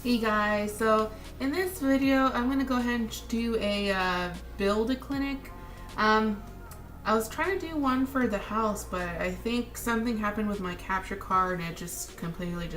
Hey guys, so in this video I'm going to go ahead and do a build a clinic. I was trying to do one for the house, but I think something happened with my capture card and it just completely I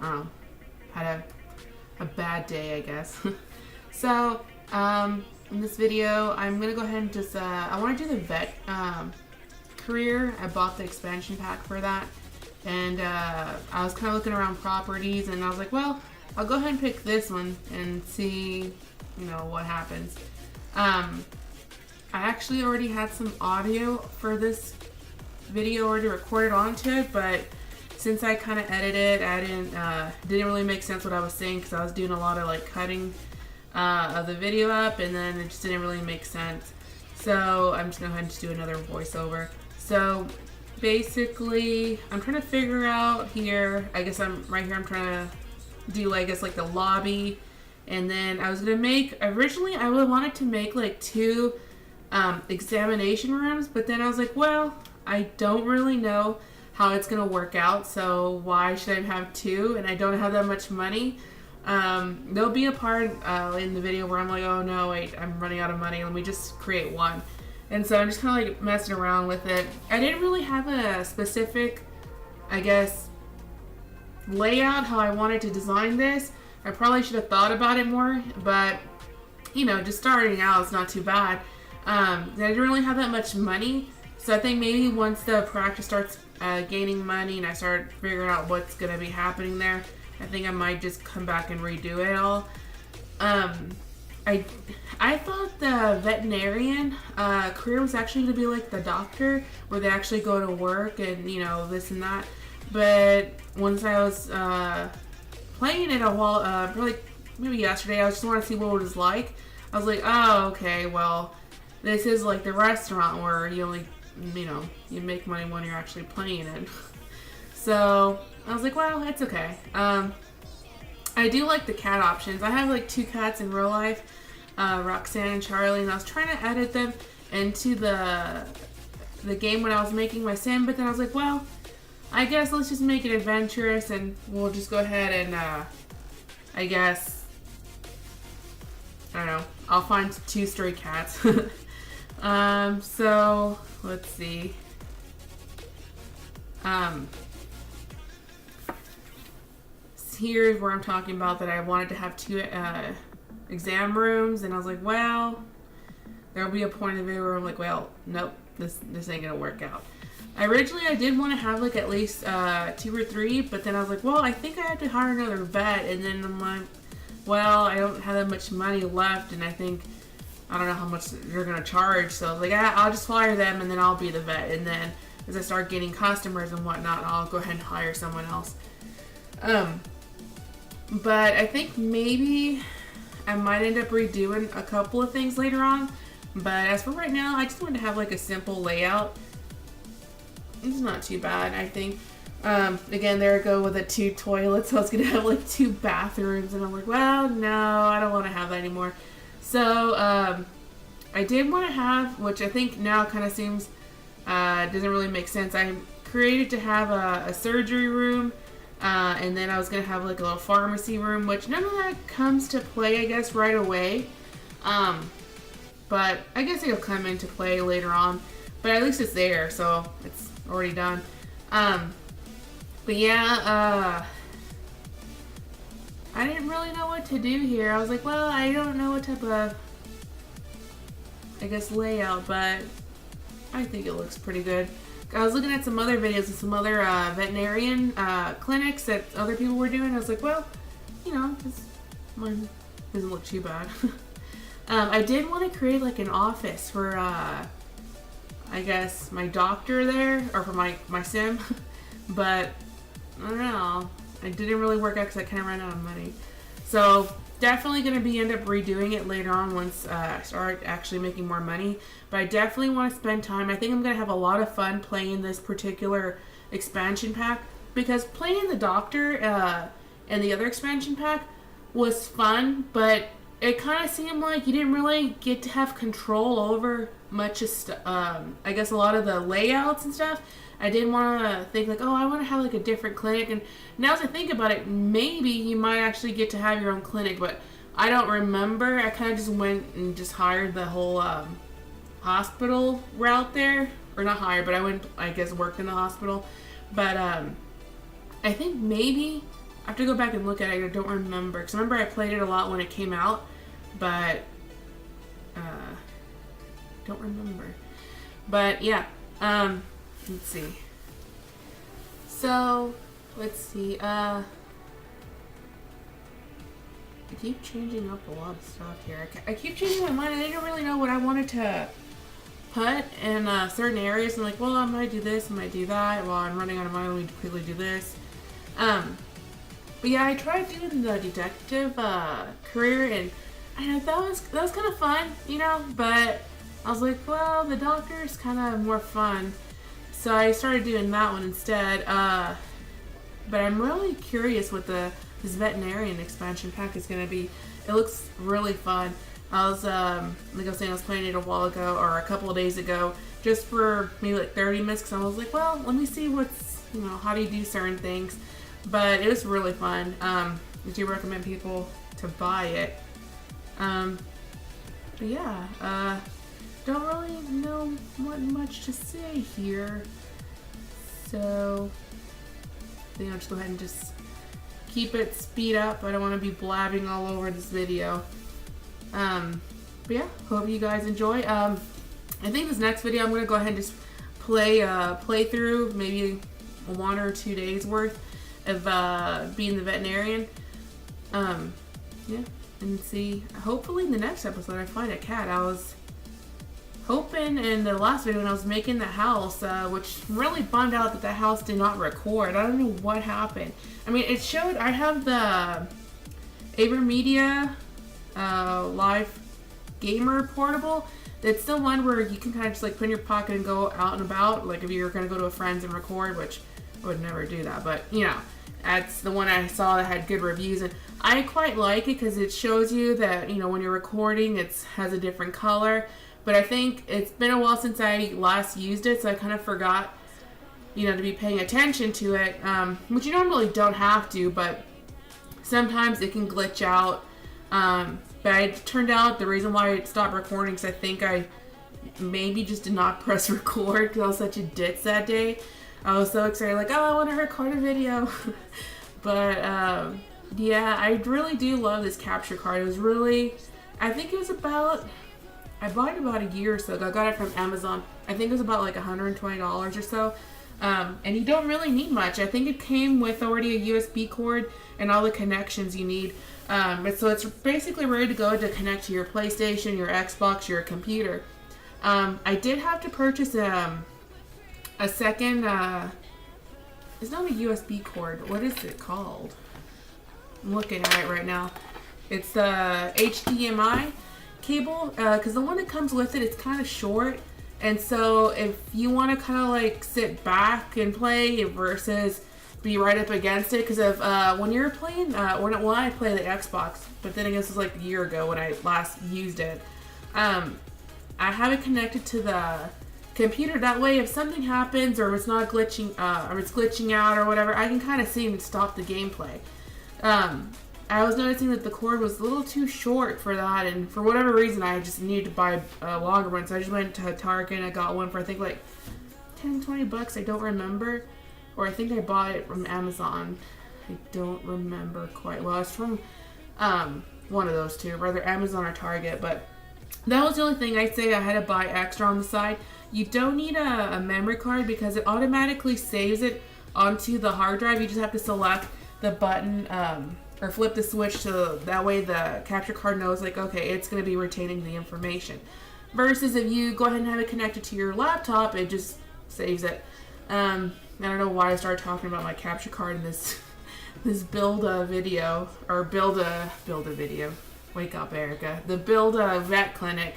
don't know, had a bad day, I guess. So in this video I'm going to go ahead and just, I want to do the vet career. I bought the expansion pack for that, and I was kind of looking around properties and I was like, well, I'll go ahead and pick this one and see, what happens. I actually already had some audio for this video already recorded onto it, but since I kind of edited, I didn't really make sense what I was saying because I was doing a lot of like cutting of the video up, and then it just didn't really make sense. So I'm just gonna go ahead and just do another voiceover. So basically, I'm trying to figure out here. I guess I'm right here. I'm trying to do, I guess, like the lobby, and then I was gonna make, originally I wanted to make like two examination rooms, but then I was like, well, I don't really know how it's gonna work out, so why should I have two? And I don't have that much money. There'll be a part in the video where I'm like, oh no, wait, I'm running out of money, let me just create one. And so I'm just kind of like messing around with it. I didn't really have a specific, I guess, layout how I wanted to design this. I probably should have thought about it more, but just starting out is not too bad. I didn't really have that much money, so I think maybe once the practice starts gaining money and I start figuring out what's gonna be happening there, I think I might just come back and redo it all. I thought the veterinarian career was actually gonna be like the doctor, where they actually go to work and this and that. But once I was playing it a while, probably maybe yesterday, I just wanted to see what it was like. I was like, oh, okay, well, this is like the restaurant where you only, you make money when you're actually playing it. So I was like, well, it's okay. I do like the cat options. I have like two cats in real life, Roxanne and Charlie, and I was trying to edit them into the game when I was making my sim, but then I was like, well, I guess let's just make it adventurous, and we'll just go ahead and, I guess, I don't know, I'll find two stray cats. So, let's see. Here's where I'm talking about that I wanted to have two exam rooms, and I was like, well, there'll be a point in the video where I'm like, well, nope, this ain't gonna work out. Originally, I did want to have like at least 2 or 3, but then I was like, well, I think I have to hire another vet, and then I'm like, well, I don't have that much money left, and I don't know how much you're gonna charge, so I was like, I'll just hire them, and then I'll be the vet, and then as I start getting customers and whatnot, I'll go ahead and hire someone else. But I think maybe I might end up redoing a couple of things later on, but as for right now, I just wanted to have like a simple layout. It's not too bad, I think. Again, there I go with the 2 toilets. So I was gonna have like 2 bathrooms, and I'm like, well, no, I don't want to have that anymore. So I did want to have, which I think now kind of seems doesn't really make sense. I created to have a surgery room, and then I was gonna have like a little pharmacy room, which none of that comes to play, I guess, right away. But I guess it'll come into play later on. But at least it's there, so it's already done. But yeah, I didn't really know what to do here. I was like, well, I don't know what type of, I guess, layout, but I think it looks pretty good. I was looking at some other videos of some other veterinarian clinics that other people were doing. I was like, well, this one doesn't look too bad. I did want to create like an office for I guess my doctor there, or for my sim, but I don't know, it didn't really work out because I kind of ran out of money. So definitely going to end up redoing it later on once I start actually making more money, but I definitely want to spend time. I think I'm going to have a lot of fun playing this particular expansion pack, because playing the doctor and the other expansion pack was fun, but it kind of seemed like you didn't really get to have control over much of I guess a lot of the layouts and stuff. I didn't want to think like, oh, I want to have like a different clinic. And now as I think about it, maybe you might actually get to have your own clinic, but I don't remember. I kind of just went and just hired the whole hospital route there. Or not hired, but I went, I guess, worked in the hospital. But I think maybe I have to go back and look at it. I don't remember. Because I remember I played it a lot when it came out. But don't remember. But yeah. Let's see. So, let's see. I keep changing up a lot of stuff here. I keep changing my mind. I didn't really know what I wanted to put in certain areas. I'm like, well, I might do this, I might do that. Well, I'm running out of money. Let me quickly do this. But yeah, I tried doing the detective career, and I know that was kind of fun, you know. But I was like, well, the doctor is kind of more fun. So I started doing that one instead. But I'm really curious what this veterinarian expansion pack is going to be. It looks really fun. I was, like I was saying, I was playing it a while ago, or a couple of days ago, just for maybe like 30 minutes, because I was like, well, let me see how do you do certain things. But it was really fun. I do recommend people to buy it. But yeah, don't really know what much to say here. So I think I'll just go ahead and just keep it speed up. I don't want to be blabbing all over this video. But yeah, hope you guys enjoy. I think this next video I'm going to go ahead and just play through maybe 1 or 2 days worth of being the veterinarian. Yeah, and see, hopefully in the next episode I find a cat. I was hoping in the last video when I was making the house, which really bummed out that the house did not record. I don't know what happened. I mean, it showed, I have the AverMedia live gamer portable. It's the one where you can kind of just like put in your pocket and go out and about, like if you're going to go to a friend's and record, which I would never do that, but you know, that's the one I saw that had good reviews, and I quite like it because it shows you that, you know, when you're recording it has a different color. But I think it's been a while since I last used it, so I kind of forgot, you know, to be paying attention to it, which you normally don't have to, but sometimes it can glitch out. But it turned out the reason why it stopped recording is I think I maybe just did not press record because I was such a ditz that day. I was so excited, like, oh, I want to record a video. But yeah, I really do love this capture card. It was really, I think it was about, I bought it about a year or so ago. I got it from Amazon. I think it was about like $120 or so. And you don't really need much. I think it came with already a USB cord and all the connections you need. So it's basically ready to go to connect to your PlayStation, your Xbox, your computer. I did have to purchase a second, it's not a USB cord. What is it called? I'm looking at it right now. It's the HDMI cable, because the one that comes with it, it's kind of short. And so if you want to kind of like sit back and play versus be right up against it, because when you're playing, when I play the Xbox, but then I guess it was like a year ago when I last used it, I have it connected to the computer. That way, if something happens or it's not glitching, or it's glitching out or whatever, I can kind of see and stop the gameplay. I was noticing that the cord was a little too short for that, and for whatever reason, I just needed to buy a longer one. So I just went to Target and I got one for I think like $10-20. I don't remember. Or I think I bought it from Amazon. I don't remember quite well. It's from one of those two, whether Amazon or Target. But that was the only thing I'd say I had to buy extra on the side. You don't need a memory card because it automatically saves it onto the hard drive. You just have to select the button or flip the switch to that way the capture card knows like, okay, it's going to be retaining the information. Versus if you go ahead and have it connected to your laptop, it just saves it. I don't know why I started talking about my capture card in this build a video, or build a video. Wake up, Erica. The build a vet clinic.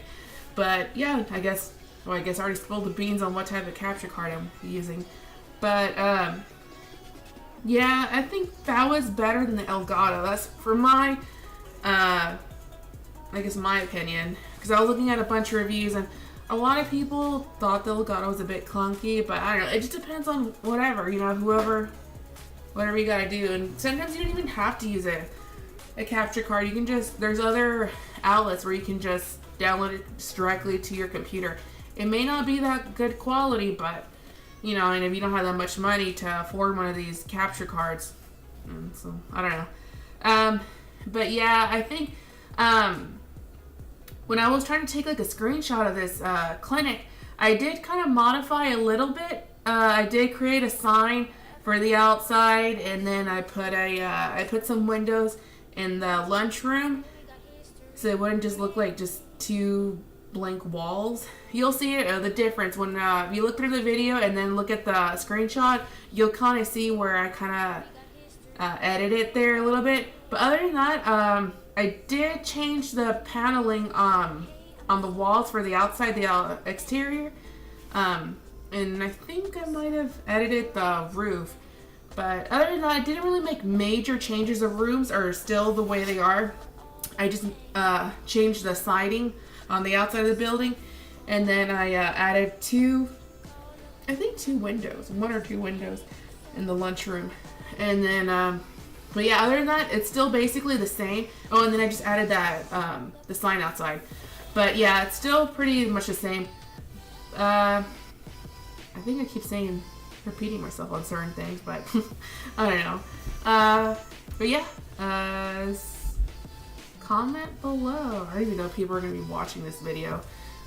But yeah, I guess I already spilled the beans on what type of capture card I'm using. But yeah, I think that was better than the Elgato. That's for my I guess my opinion, because I was looking at a bunch of reviews and a lot of people thought the Legato was a bit clunky, but I don't know, it just depends on whatever, you know, whatever you gotta do. And sometimes you don't even have to use a capture card. You can just, there's other outlets where you can just download it directly to your computer. It may not be that good quality, but you know, and if you don't have that much money to afford one of these capture cards, so I don't know. But yeah, I think when I was trying to take like a screenshot of this clinic, I did kind of modify a little bit. I did create a sign for the outside, and then I put some windows in the lunchroom so it wouldn't just look like just two blank walls. You'll see it, the difference when you look through the video and then look at the screenshot. You'll kind of see where I kind of edited it there a little bit. But other than that, I did change the paneling on the walls for the outside, the exterior. And I think I might have edited the roof. But other than that, I didn't really make major changes. The rooms are still the way they are. I just changed the siding on the outside of the building. And then I added two windows, one or two windows in the lunchroom. And then, but yeah, other than that, it's still basically the same. Oh, and then I just added that, the sign outside. But yeah, it's still pretty much the same. I think I keep repeating myself on certain things, but I don't know. But yeah, comment below. I don't even know if people are going to be watching this video.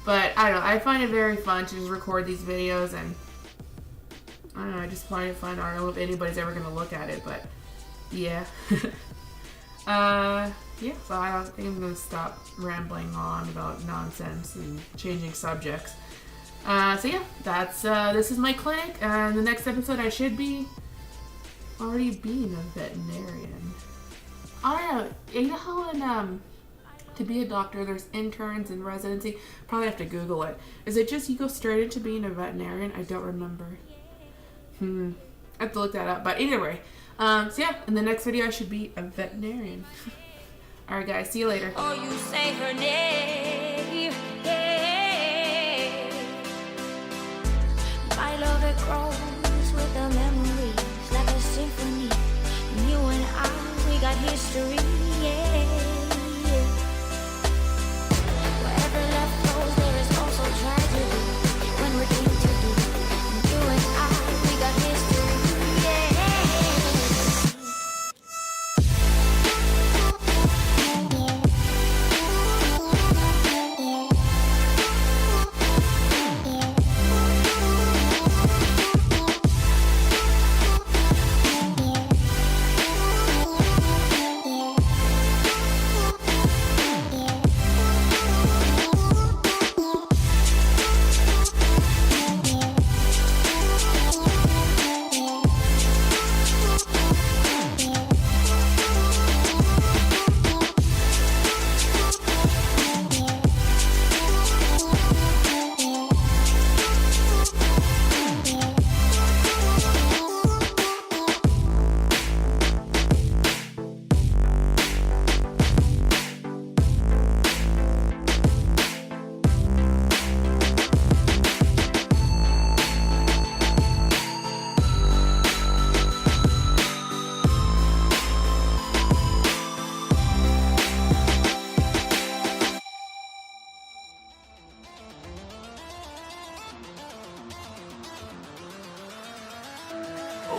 But I don't know, I find it very fun to just record these videos, and I don't know, I just find it fun. I don't know if anybody's ever going to look at it, but yeah. Yeah, so I think I'm going to stop rambling on about nonsense and changing subjects. So yeah, that's this is my clinic, and the next episode I should be already being a veterinarian. I don't know, you know how in to be a doctor there's interns and residency? Probably have to Google it. Is it just you go straight into being a veterinarian? I don't remember. I have to look that up. But either way, so yeah, in the next video I should be a veterinarian. Alright guys, see you later. Oh, you say her name. My love, it grows with the memories like a symphony. You and I, we got history, yeah. Wherever love goes, there is also tragedy. When we're in too deep, you and I, we got history, yeah.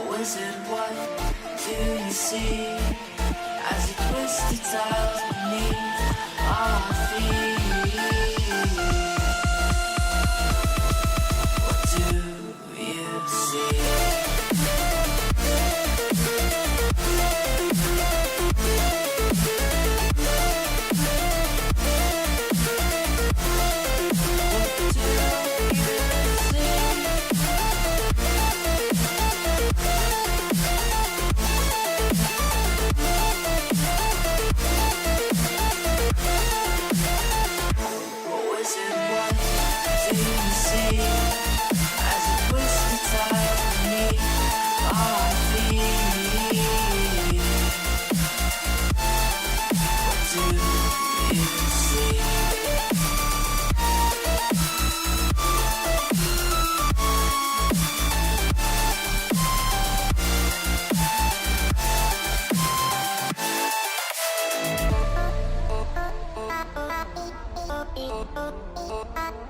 Wizard, what do you see as you twist the tiles beneath our feet? What do you see? What Oh,